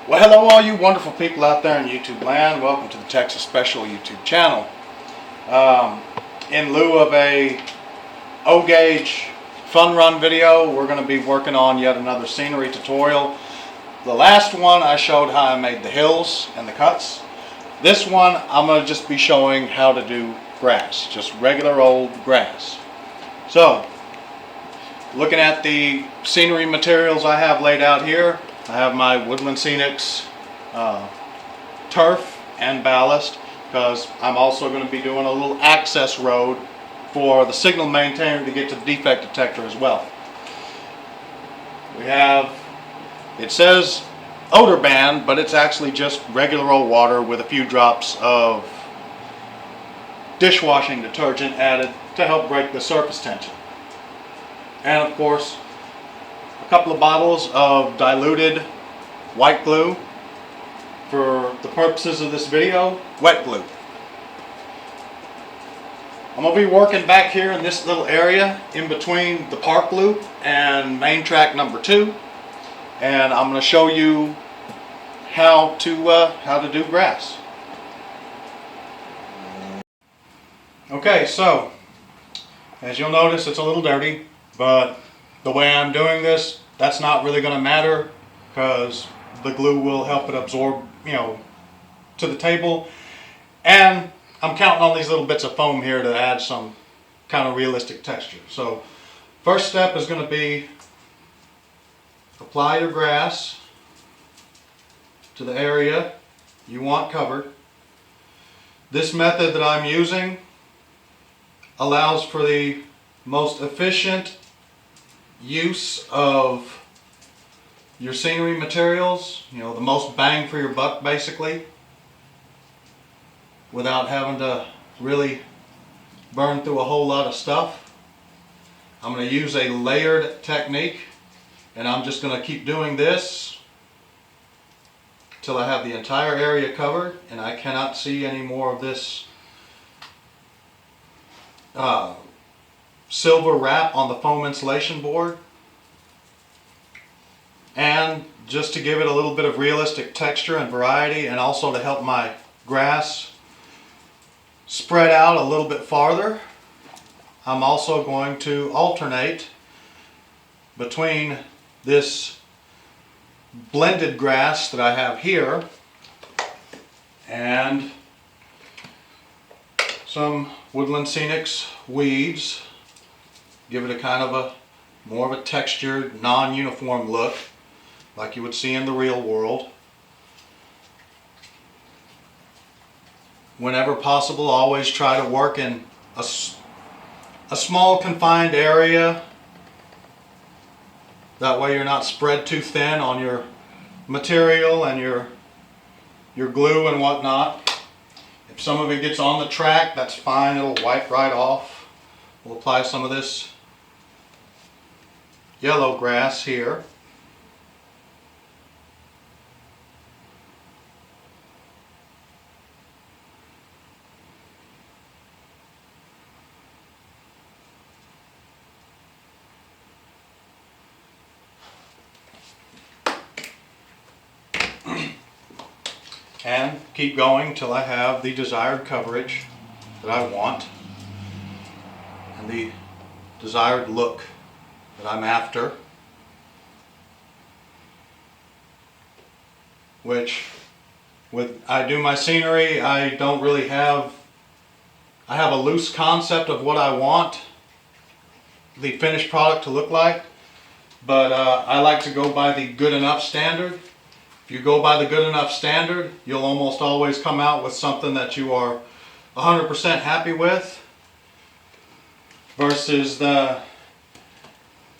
Well, hello all you wonderful people out there in YouTube land. Welcome to the Texas Special YouTube channel. In lieu of a O-gauge fun run video, we're going to be working on yet another scenery tutorial. The last one I showed how I made the hills and the cuts. This one I'm going to just be showing how to do grass, just regular old grass. So, looking at the scenery materials I have laid out here, I have my Woodland Scenics turf and ballast, because I'm also going to be doing a little access road for the signal maintainer to get to the defect detector as well. We have, it says odor band, but it's actually just regular old water with a few drops of dishwashing detergent added to help break the surface tension. And of course, a couple of bottles of diluted white glue. For the purposes of this video, wet glue. I'm going to be working back here in this little area in between the park loop and main track number 2, and I'm going to show you how to do grass. Okay, so as you'll notice, it's a little dirty, but the way I'm doing this, that's not really going to matter, because the glue will help it absorb, to the table. And I'm counting on these little bits of foam here to add some kind of realistic texture. So first step is going to be apply your grass to the area you want covered. This method that I'm using allows for the most efficient use of your scenery materials, the most bang for your buck basically, without having to really burn through a whole lot of stuff. I'm going to use a layered technique, and I'm just going to keep doing this till I have the entire area covered and I cannot see any more of this silver wrap on the foam insulation board. And just to give it a little bit of realistic texture and variety, and also to help my grass spread out a little bit farther, I'm also going to alternate between this blended grass that I have here and some Woodland Scenics weeds. Give it a kind of a more of a textured, non-uniform look, like you would see in the real world. Whenever possible, always try to work in a small confined area. That way you're not spread too thin on your material and your glue and whatnot. If some of it gets on the track, that's fine, it'll wipe right off. We'll apply some of this yellow grass here. And keep going till I have the desired coverage that I want and the desired look that I'm after, which when I do my scenery, I have a loose concept of what I want the finished product to look like, but I like to go by the good enough standard. If you go by the good enough standard, you'll almost always come out with something that you are 100% happy with, versus the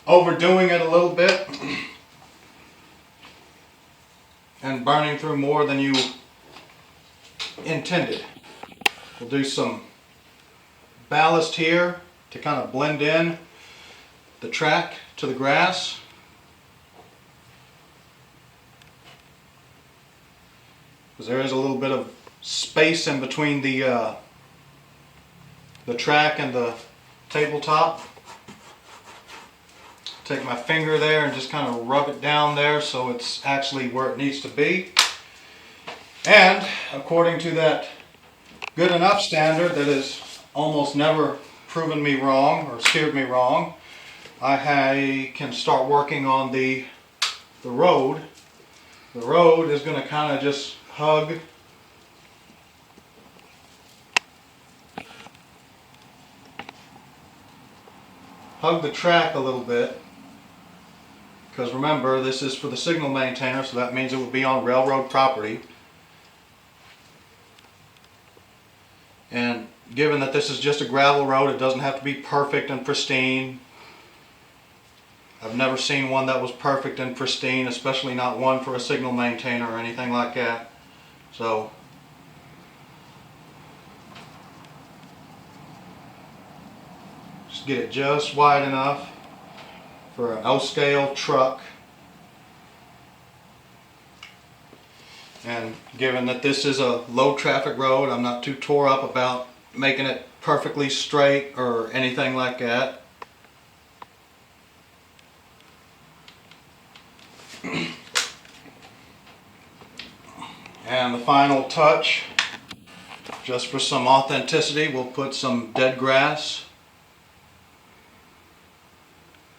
overdoing it a little bit and burning through more than you intended. We'll do some ballast here to kind of blend in the track to the grass. Because there is a little bit of space in between the track and the tabletop. take my finger there and just kind of rub it down there so it's actually where it needs to be. And according to that good enough standard that has almost never proven me wrong or steered me wrong, I can start working on the road. The road is going to kind of just hug the track a little bit, because remember, this is for the signal maintainer, so that means it will be on railroad property. And given that this is just a gravel road, it doesn't have to be perfect and pristine. I've never seen one that was perfect and pristine, especially not one for a signal maintainer or anything like that. So just get it just wide enough for an O-scale truck. And given that this is a low traffic road, I'm not too tore up about making it perfectly straight or anything like that. And the final touch, just for some authenticity, we'll put some dead grass.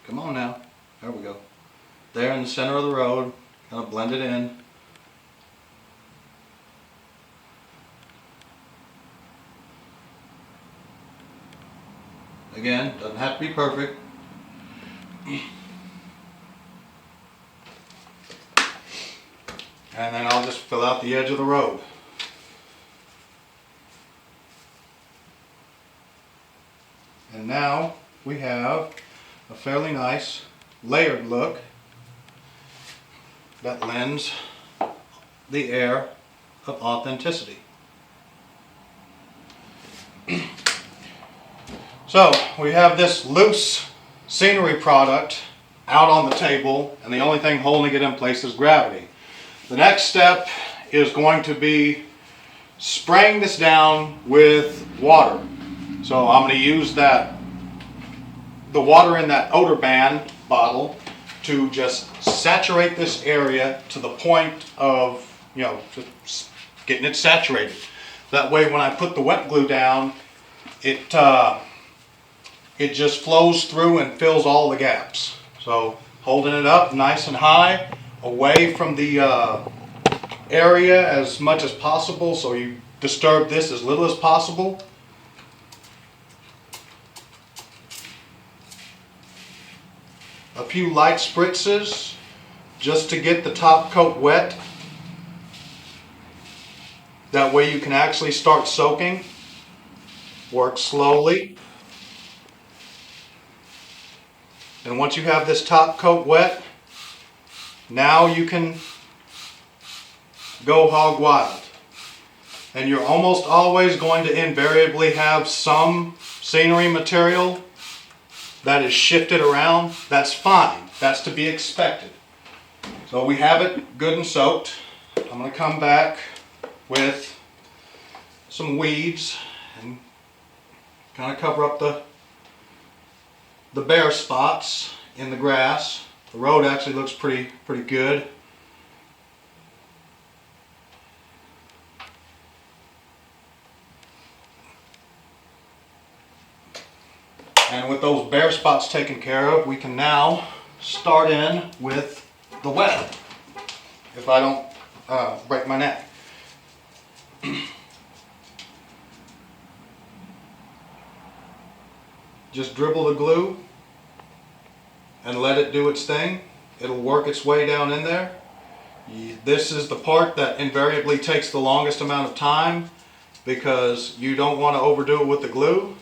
Come on now, there we go. There in the center of the road, kind of blend it in. Again, doesn't have to be perfect. And then I'll just fill out the edge of the road. And now we have a fairly nice layered look that lends the air of authenticity. So we have this loose scenery product out on the table, and the only thing holding it in place is gravity. The next step is going to be spraying this down with water. So I'm going to use the water in that odor band bottle to just saturate this area to the point of, just getting it saturated. That way when I put the wet glue down, it just flows through and fills all the gaps. So holding it up nice and high, away from the area as much as possible, so you disturb this as little as possible. A few light spritzes just to get the top coat wet. That way you can actually start soaking. Work slowly. And once you have this top coat wet, now you can go hog wild. And you're almost always going to invariably have some scenery material that is shifted around. That's fine. That's to be expected. So we have it good and soaked. I'm going to come back with some weeds and kind of cover up the bare spots in the grass. The road actually looks pretty good. And with those bare spots taken care of, we can now start in with the wet, if I don't break my neck. Just dribble the glue and let it do its thing. It'll work its way down in there. This is the part that invariably takes the longest amount of time because you don't want to overdo it with the glue.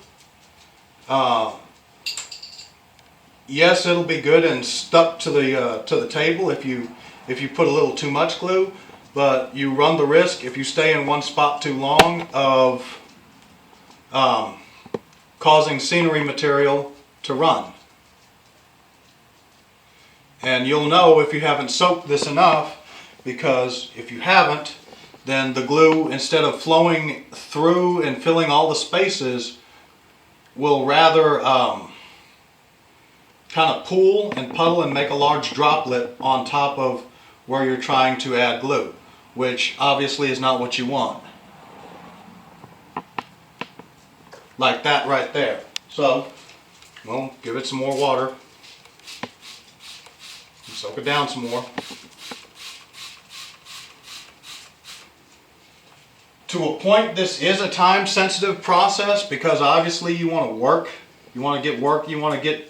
Yes, it'll be good and stuck to the table if you put a little too much glue, but you run the risk if you stay in one spot too long of causing scenery material to run. And you'll know if you haven't soaked this enough, because if you haven't, then the glue, instead of flowing through and filling all the spaces, will rather kind of pool and puddle and make a large droplet on top of where you're trying to add glue, which obviously is not what you want. Like that right there. So, well, give it some more water. Soak it down some more. To a point, this is a time-sensitive process because obviously you want to work. You want to get work. You want to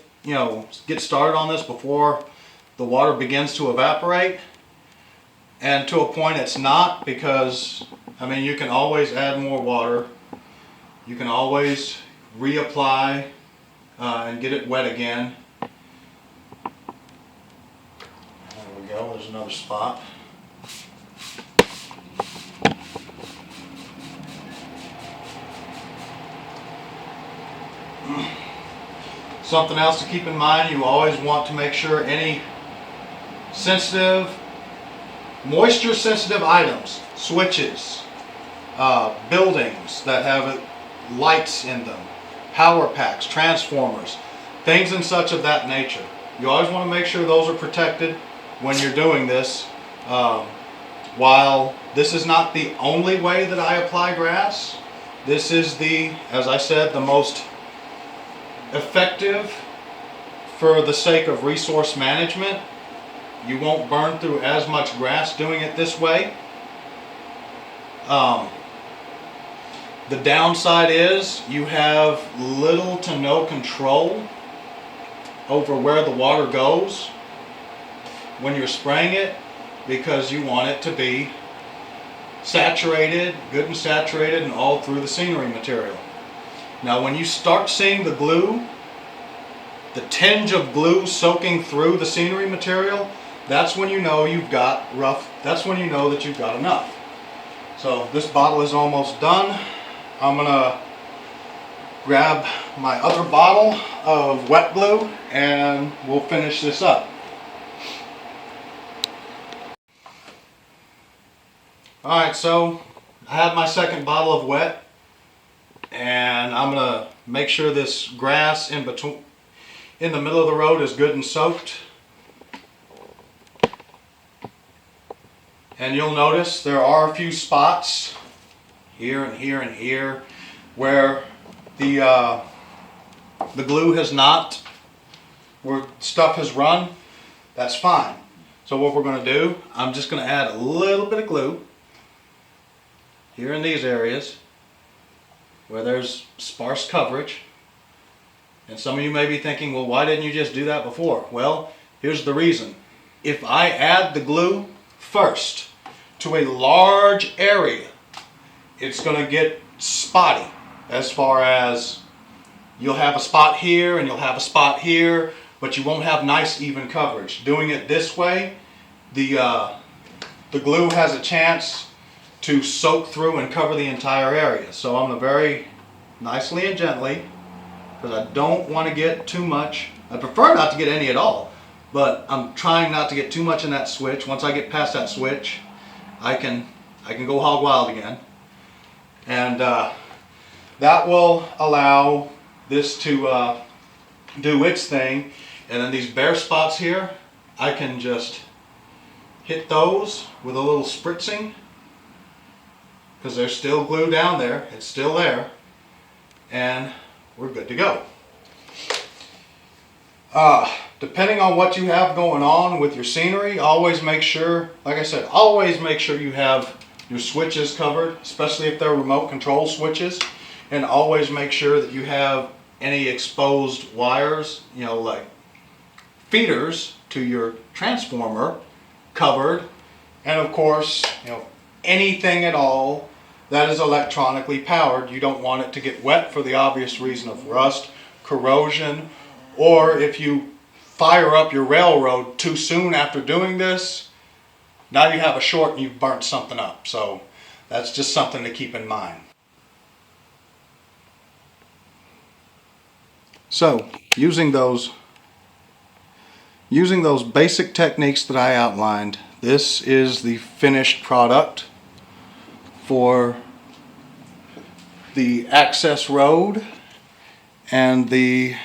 get started on this before the water begins to evaporate. And to a point, it's not, because I mean, you can always add more water. You can always reapply and get it wet again. There we go. There's another spot. Something else to keep in mind, you always want to make sure any sensitive, moisture sensitive items, switches, buildings that have lights in them, power packs, transformers, things and such of that nature. You always want to make sure those are protected when you're doing this. While this is not the only way that I apply grass, this is as I said, the most effective for the sake of resource management. You won't burn through as much grass doing it this way. The downside is you have little to no control over where the water goes when you're spraying it, because you want it to be saturated, good and saturated, and all through the scenery material. Now when you start seeing the glue, the tinge of glue soaking through the scenery material, that's when you know you've got that's when you know that you've got enough. So this bottle is almost done. I'm gonna grab my other bottle of wet glue and we'll finish this up. Alright, so I have my second bottle of wet, and I'm gonna make sure this grass in the middle of the road is good and soaked. And you'll notice there are a few spots here and here and here where the glue has not, where stuff has run. That's fine. So what we're going to do, I'm just going to add a little bit of glue here in these areas where there's sparse coverage. And some of you may be thinking, well, why didn't you just do that before? Well, here's the reason. If I add the glue first to a large area, it's going to get spotty, as far as you'll have a spot here and you'll have a spot here, but you won't have nice even coverage. Doing it this way, the glue has a chance to soak through and cover the entire area. So I'm going to very nicely and gently, because I don't want to get too much. I prefer not to get any at all, but I'm trying not to get too much in that switch. Once I get past that switch, I can go hog wild again. And that will allow this to do its thing. And then these bare spots here, I can just hit those with a little spritzing, because there's still glue down there. It's still there. And we're good to go. Depending on what you have going on with your scenery, always make sure, like I said, always make sure you have your switches covered, especially if they're remote control switches, and always make sure that you have any exposed wires, like feeders to your transformer, covered, and of course, anything at all that is electronically powered. You don't want it to get wet for the obvious reason of rust, corrosion, or if you fire up your railroad too soon after doing this, now you have a short and you've burnt something up. So that's just something to keep in mind. So using those basic techniques that I outlined, this is the finished product for the access road and the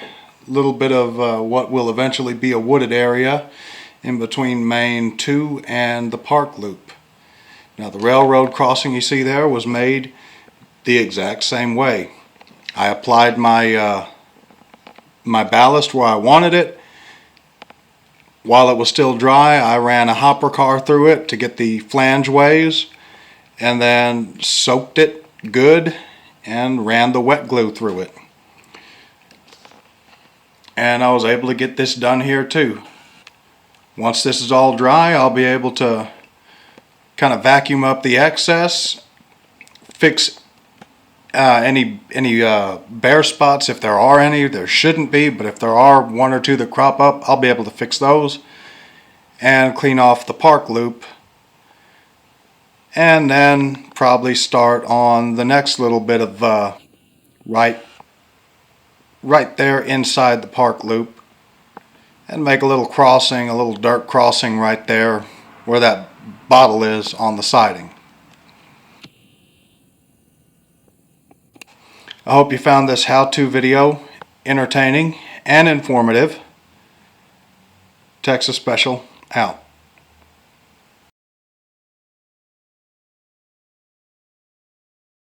little bit of what will eventually be a wooded area in between Main 2 and the Park Loop. Now the railroad crossing you see there was made the exact same way. I applied my my ballast where I wanted it. While it was still dry, I ran a hopper car through it to get the flange ways, and then soaked it good and ran the wet glue through it. And I was able to get this done here too. Once this is all dry, I'll be able to kind of vacuum up the excess, fix any bare spots if there are any. There shouldn't be, but if there are one or two that crop up, I'll be able to fix those and clean off the Park Loop, and then probably start on the next little bit of right there inside the Park Loop, and make a little crossing, a little dirt crossing right there where that bottle is on the siding. I hope you found this how-to video entertaining and informative. Texas Special out.